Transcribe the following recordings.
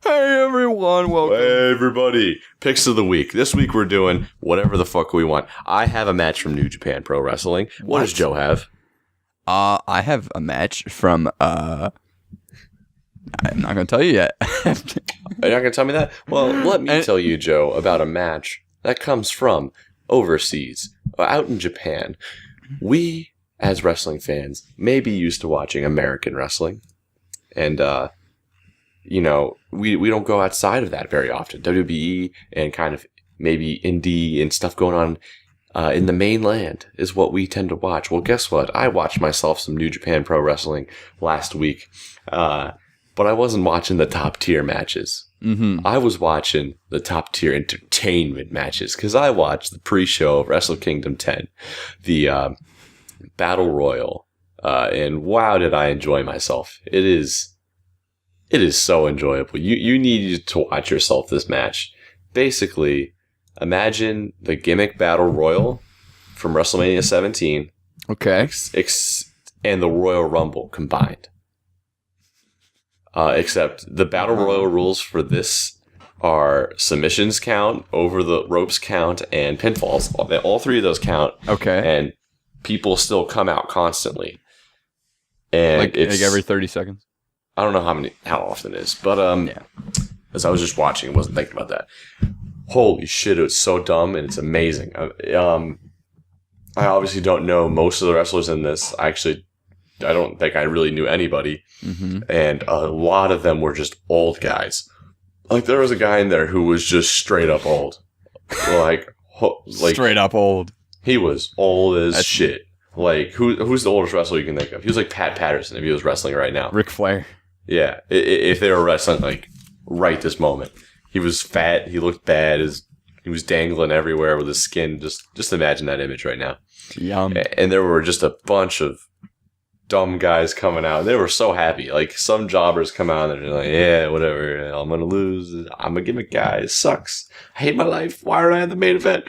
Hey everyone, welcome. Hey everybody, picks of the week. This week we're doing whatever the fuck we want. I have a match from New Japan Pro Wrestling. What does Joe have? I have a match from I'm not gonna tell you yet. Are you not going to tell me that? Well, let me tell you, Joe, about a match that comes from overseas, out in Japan. We, as wrestling fans, may be used to watching American wrestling. And, you know, we don't go outside of that very often. WWE and kind of maybe indie and stuff going on in the mainland is what we tend to watch. Well, guess what? I watched myself some New Japan Pro Wrestling last week. But I wasn't watching the top tier matches. Mm-hmm. I was watching the top tier entertainment matches because I watched the pre-show of Wrestle Kingdom 10, the Battle Royal, and wow, did I enjoy myself. It is so enjoyable. You need to watch yourself this match. Basically, imagine the gimmick Battle Royal from WrestleMania 17 Okay. and the Royal Rumble combined. Except the Battle Royal rules for this are submissions count, over the ropes count, and pinfalls. All three of those count. Okay. And people still come out constantly. And Like it's every 30 seconds. I don't know how often it is, but Yeah. as I was just watching, wasn't thinking about that. Holy shit, it's so dumb and it's amazing. I obviously don't know most of the wrestlers in this. I don't think I really knew anybody. Mm-hmm. And a lot of them were just old guys. Like, there was a guy in there who was just straight up old. Like Straight up old. he was old as shit. Like, who's the oldest wrestler you can think of? He was like Pat Patterson if he was wrestling right now. Ric Flair. Yeah, if they were wrestling, like, right this moment. He was fat, he looked bad, he was dangling everywhere with his skin. Just imagine that image right now. Yum. And there were just a bunch of dumb guys coming out. They were so happy. Like, some jobbers come out and they're like, yeah, whatever, I'm gonna lose. I'm a gimmick guy. It sucks. I hate my life. Why aren't I at the main event?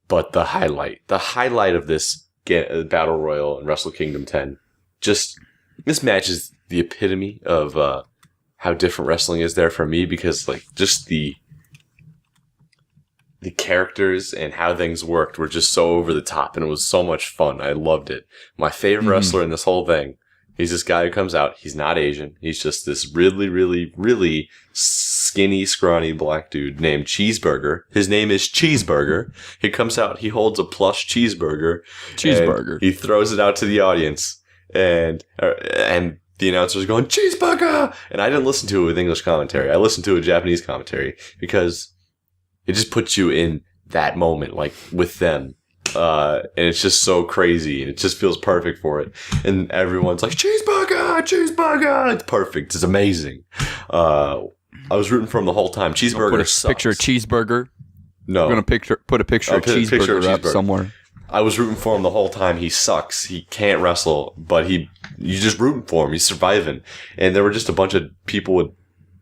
But the highlight of this Battle Royal in Wrestle Kingdom 10, this match is the epitome of how different wrestling is there for me, because, like, just the characters and how things worked were just so over the top, and it was so much fun. I loved it. My favorite wrestler in this whole thing, he's this guy who comes out. He's not Asian. He's just this really, really, really skinny, scrawny black dude named Cheeseburger. His name is Cheeseburger. He comes out. He holds a plush cheeseburger. Cheeseburger. He throws it out to the audience, and the announcer's going, Cheeseburger! And I didn't listen to it with English commentary. I listened to a Japanese commentary because it just puts you in that moment, like, with them. And it's just so crazy, and it just feels perfect for it. And everyone's like, Cheeseburger! Cheeseburger! It's perfect. It's amazing. I was rooting for him the whole time. Cheeseburger Put a sucks. picture of Cheeseburger. No. We're going to put a picture of Cheeseburger up somewhere. I was rooting for him the whole time. He sucks. He can't wrestle, but you're just rooting for him. He's surviving. And there were just a bunch of people with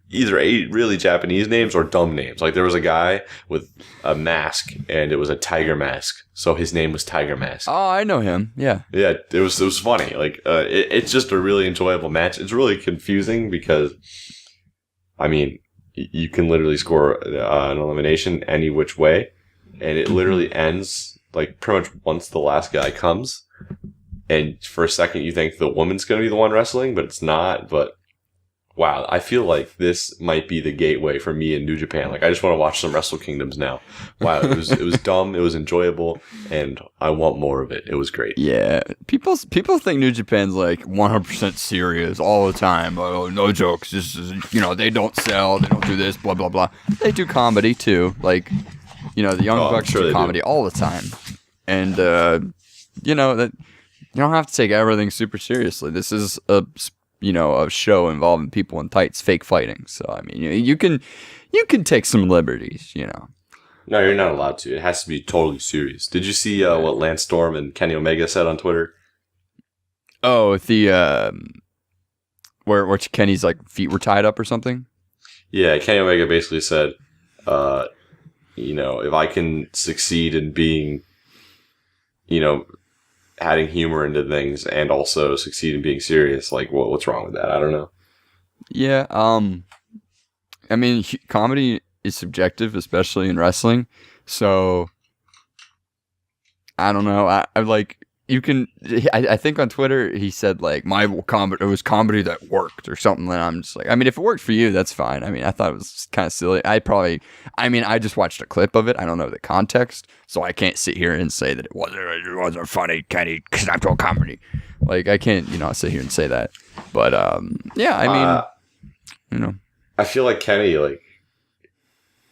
either really Japanese names or dumb names. Like, there was a guy with a mask, and it was a tiger mask, so his name was Tiger Mask. Oh, I know him. Yeah. Yeah, it was funny. Like, it's just a really enjoyable match. It's really confusing because, I mean, you can literally score an elimination any which way, and it literally ends, like, pretty much once the last guy comes, and for a second you think the woman's going to be the one wrestling, but it's not. But wow, I feel like this might be the gateway for me in New Japan. Like, I just want to watch some Wrestle Kingdoms now. Wow, it was dumb, it was enjoyable, and I want more of it. It was great. Yeah, people think New Japan's like 100% serious all the time. Oh, no jokes. This is, they don't sell, they don't do this, blah blah blah. They do comedy too. Like, the Young Bucks do comedy all the time, and that you don't have to take everything super seriously. This is a show involving people in tights, fake fighting. So, I mean, you can take some liberties, No, you're not allowed to. It has to be totally serious. Did you see what Lance Storm and Kenny Omega said on Twitter? Oh, the where Kenny's like feet were tied up or something? Yeah, Kenny Omega basically said, if I can succeed in being, adding humor into things and also succeed in being serious, like, what's wrong with that? I don't know. Yeah, I mean, comedy is subjective, especially in wrestling. So I don't know. I like you can. I think on Twitter he said like it was comedy that worked or something. And I'm just like, I mean, if it worked for you, that's fine. I mean, I thought it was kind of silly. I just watched a clip of it. I don't know the context, so I can't sit here and say that it wasn't funny, Kenny, because I'm doing comedy. Like I can't, sit here and say that. But yeah, I mean, I feel like Kenny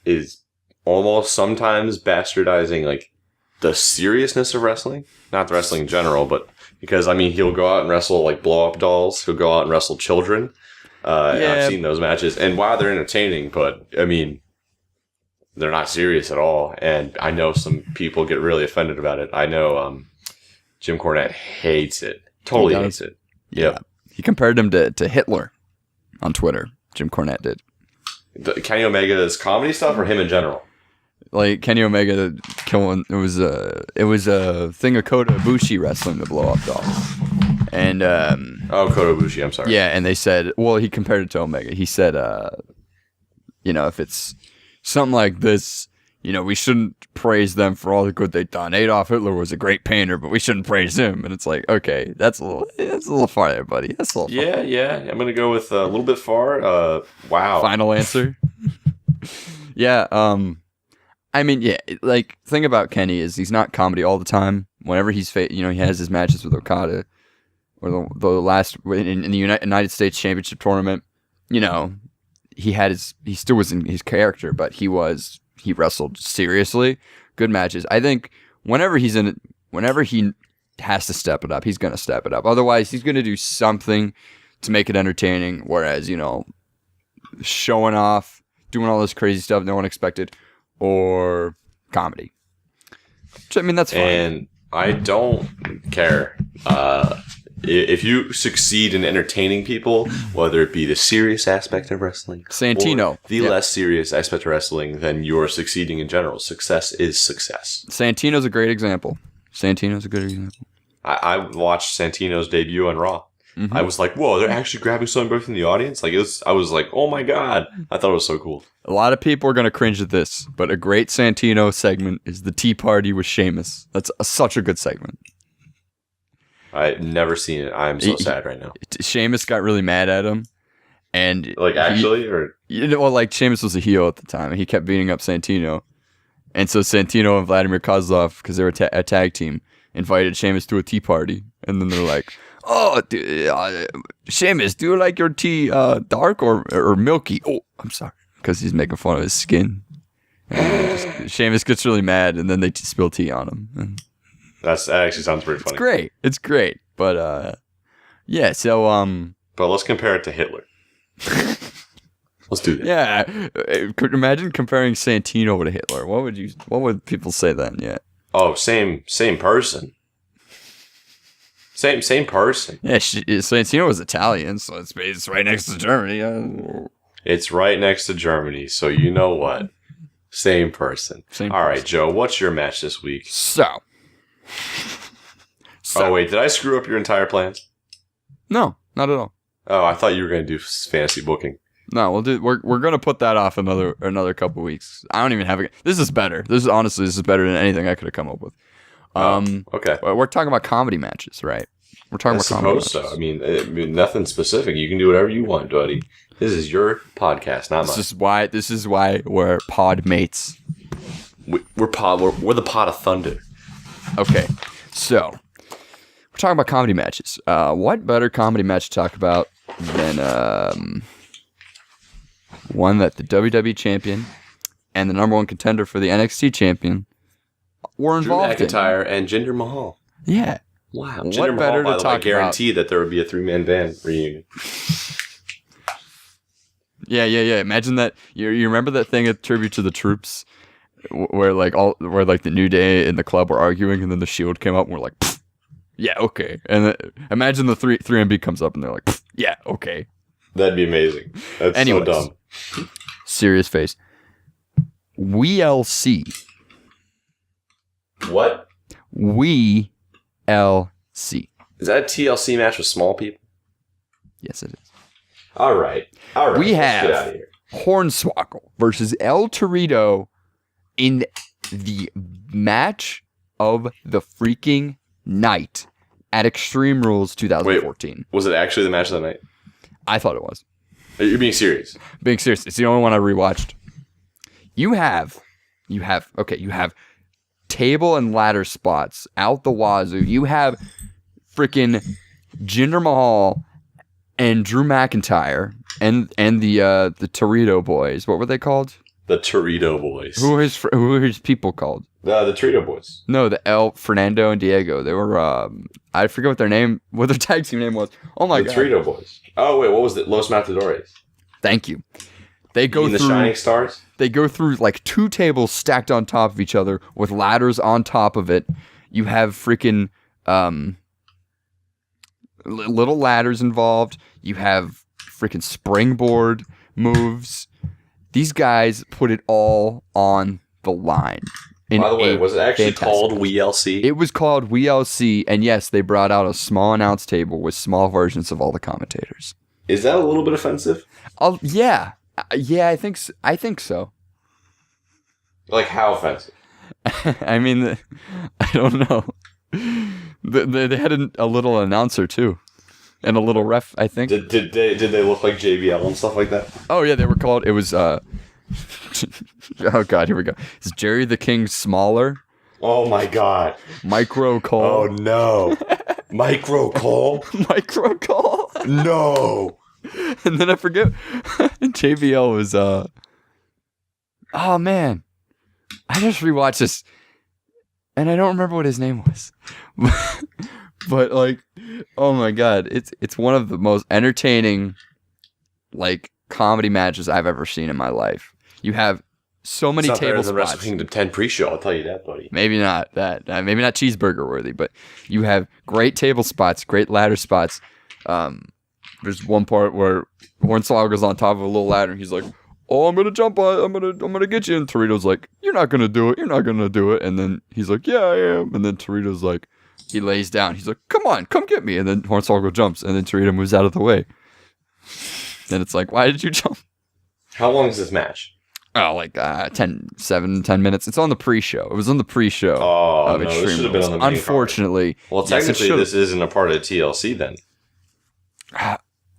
is almost sometimes bastardizing the seriousness of wrestling. Not the wrestling in general, but because he'll go out and wrestle blow up dolls. He'll go out and wrestle children. And I've seen those matches, and wow, they're entertaining. But they're not serious at all. And I know some people get really offended about it. I know Jim Cornette hates it. Totally hates it. Yeah. He compared him to Hitler on Twitter. Jim Cornette did. Kenny Omega's comedy stuff or him in general? Like Kenny Omega killing it was a thing of Kota Ibushi wrestling the blow up doll. And Kota Ibushi, I'm sorry. Yeah, and they said, well, he compared it to Omega. He said if it's something like this, we shouldn't praise them for all the good they've done. Adolf Hitler was a great painter, but we shouldn't praise him. And it's like, okay, that's a little far there, buddy. That's a little far. Yeah. I'm gonna go with a little bit far. Wow. Final answer. Yeah. Thing about Kenny is he's not comedy all the time. Whenever he has his matches with Okada, or the last in the United States Championship tournament, he still was in his character, but he wrestled seriously. Good matches. I think whenever he has to step it up, he's going to step it up. Otherwise, he's going to do something to make it entertaining. Whereas, showing off, doing all this crazy stuff no one expected, or comedy. That's fine. And I don't care. If you succeed in entertaining people, whether it be the serious aspect of wrestling, Santino, or the less serious aspect of wrestling, then you're succeeding in general. Success is success. Santino's a great example. Santino's a good example. I watched Santino's debut on Raw. Mm-hmm. I was like, whoa, they're actually grabbing somebody from the audience? I was like, oh my God. I thought it was so cool. A lot of people are going to cringe at this, but a great Santino segment is the Tea Party with Sheamus. That's such a good segment. I've never seen it. I'm so sad right now. Sheamus got really mad at him. And Sheamus was a heel at the time, and he kept beating up Santino. And so Santino and Vladimir Kozlov, because they were a tag team, invited Sheamus to a tea party. And then they're like, oh, Sheamus, do you like your tea dark or milky? Oh, I'm sorry. Because he's making fun of his skin. Sheamus gets really mad, and then they spill tea on him. That actually sounds pretty funny. It's great. But, yeah, so... But let's compare it to Hitler. Let's do that. Yeah. Imagine comparing Santino to Hitler. What would people say then? Yeah. Oh, same person. Same person. Yeah, Santino was Italian, so it's right next to Germany. It's right next to Germany, so you know what? Same person. All right, Joe, what's your match this week? So. Oh, wait, did I screw up your entire plans? No, not at all. Oh, I thought you were going to do fantasy booking. No, we're going to put that off another couple weeks. I don't even have it. This is better. This is better than anything I could have come up with. Okay. We're talking about comedy matches, right? We're talking about comedy matches. So. I mean, nothing specific. You can do whatever you want, buddy. This is your podcast, not mine. This is why we're pod mates. We're the pod of thunder. Okay, so we're talking about comedy matches. What better comedy match to talk about than one that the WWE champion and the number one contender for the NXT champion were involved Drew McIntyre and Jinder Mahal. Yeah. Wow. Jinder Mahal, by the way, guaranteed that there would be a 3-man band reunion. Yeah. Imagine that. You remember that thing at Tribute to the Troops? Where the New Day and the Club were arguing, and then the Shield came up, and we're like, yeah, okay. And imagine the 3MB comes up, and they're like, yeah, okay. That'd be amazing. That's so dumb. Serious face. WeLC. What? WeLC. Is that a TLC match with small people? Yes, it is. All right. We have get out of here. Hornswoggle versus El Torito in the match of the freaking night at Extreme Rules 2014. Wait, was it actually the match of the night? I thought it was. Are you being serious? Being serious. It's the only one I rewatched. You have table and ladder spots out the wazoo. You have freaking Jinder Mahal and Drew McIntyre and the Torito boys. What were they called? The Torito boys. Who are his people called? The Torito boys. No, the Fernando and Diego. They were I forget what their tag team name was. Oh my god. The Torito boys. Oh wait, what was it? Los Matadores. Thank you. They go through the Shining Stars. They go through like 2 tables stacked on top of each other with ladders on top of it. You have freaking little ladders involved. You have freaking springboard moves. These guys put it all on the line. By the way, was it actually called WeLC? It was called WeLC, and yes, they brought out a small announce table with small versions of all the commentators. Is that a little bit offensive? Yeah, I think so. Like how offensive? I mean, I don't know. They had a little announcer too, and a little ref. I think. Did they look like JBL and stuff like that? Oh yeah, they were called. It was oh god, here we go. It's Jerry the King Smaller. Oh my god. Micro Cole. Oh no. Micro Cole. Micro Cole. No. And then I forget. JBL was oh man, I just rewatched this, and I don't remember what his name was. But like, oh my god, it's one of the most entertaining like comedy matches I've ever seen in my life. You have so many table spots. Wrestle Kingdom 10 pre-show, I'll tell you that, buddy. Maybe not that. Maybe not cheeseburger worthy, but you have great table spots, great ladder spots. There's one part where Hornswoggle's on top of a little ladder, and he's like, "Oh, I'm gonna jump on. I'm gonna get you." And Torito's like, "You're not gonna do it. You're not gonna do it." And then he's like, "Yeah, I am." And then Torito's like, he lays down. He's like, "Come on, come get me." And then Hornswoggle jumps, and then Torito moves out of the way. And it's like, why did you jump? How long is this match? Oh, like 10 minutes. It's on the pre-show. It was on the pre-show. Oh, no, this should have been on the main Unfortunately. Card. Well, technically, this isn't a part of TLC then.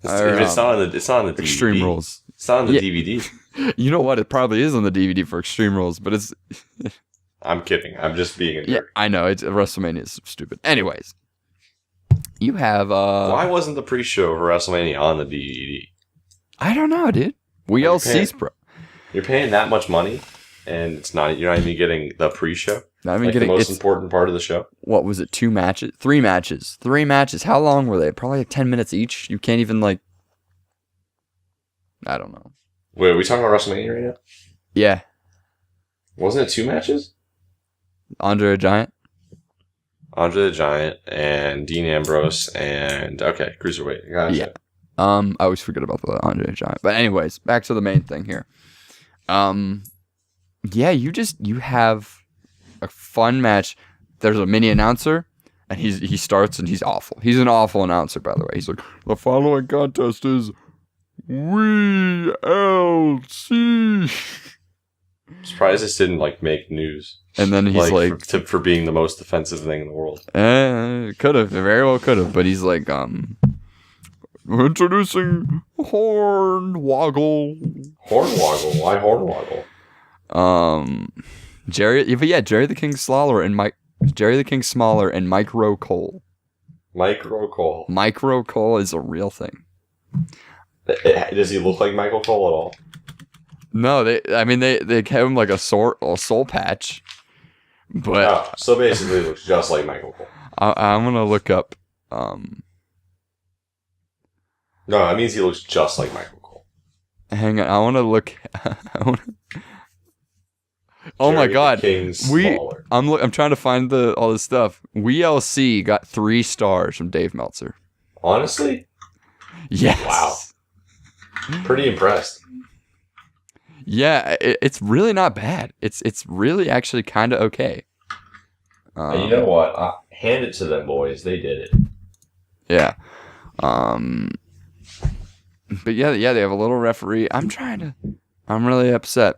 It's not on the DVD. Extreme Rules. It's not on the DVD. You know what? It probably is on the DVD for Extreme Rules, but it's... I'm kidding. I'm just being a jerk. Yeah, I know. WrestleMania is stupid. Anyways. You have... Why wasn't the pre-show for WrestleMania on the DVD? I don't know, dude. WeLC's bro. You're paying that much money, and you're not even getting the pre-show? Not even getting the most important part of the show? What was it? 2 matches? 3 matches. 3 matches. How long were they? Probably like 10 minutes each. You can't even like... I don't know. Wait, are we talking about WrestleMania right now? Yeah. Wasn't it 2 matches? Andre the Giant? Andre the Giant and Dean Ambrose and... Okay, Cruiserweight. Gotcha. Yeah. I always forget about the Andre the Giant. But anyways, back to the main thing here. Yeah, you have a fun match. There's a mini announcer, and he starts, and he's awful. He's an awful announcer, by the way. He's like, the following contest is WeLC. I'm surprised this didn't make news. And then he's like for being the most offensive thing in the world. Could have, very well could have, but he's like, introducing Hornswoggle. Hornswoggle? Why Hornswoggle? Jerry the King Smaller and Micro Cole. Micro Cole. Micro Cole is a real thing. Does he look like Michael Cole at all? No, they gave him like a soul patch. But so basically, he looks just like Michael Cole. I'm gonna look up. No, that means he looks just like Michael Cole. Hang on, I want to look. Oh my God! I'm trying to find all this stuff. WeLC got 3 stars from Dave Meltzer. Honestly? Yes. Wow. Pretty impressed. Yeah, it's really not bad. It's really actually kind of okay. And you know what? Hand it to them, boys. They did it. Yeah. But yeah, they have a little referee. I'm really upset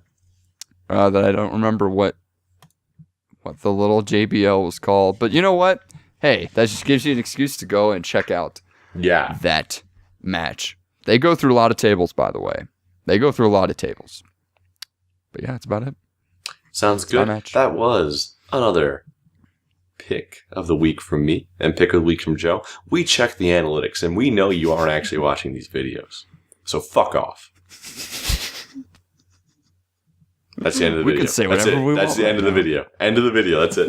that I don't remember what the little JBL was called. But you know what? Hey, that just gives you an excuse to go and check out that match. They go through a lot of tables, by the way. They go through a lot of tables. But yeah, that's about it. Sounds good. That was another pick of the week from me and pick of the week from Joe. We check the analytics, and we know you aren't actually watching these videos. So fuck off. That's the end of the video. We can say whatever we want. That's the end of the video. End of the video. That's it.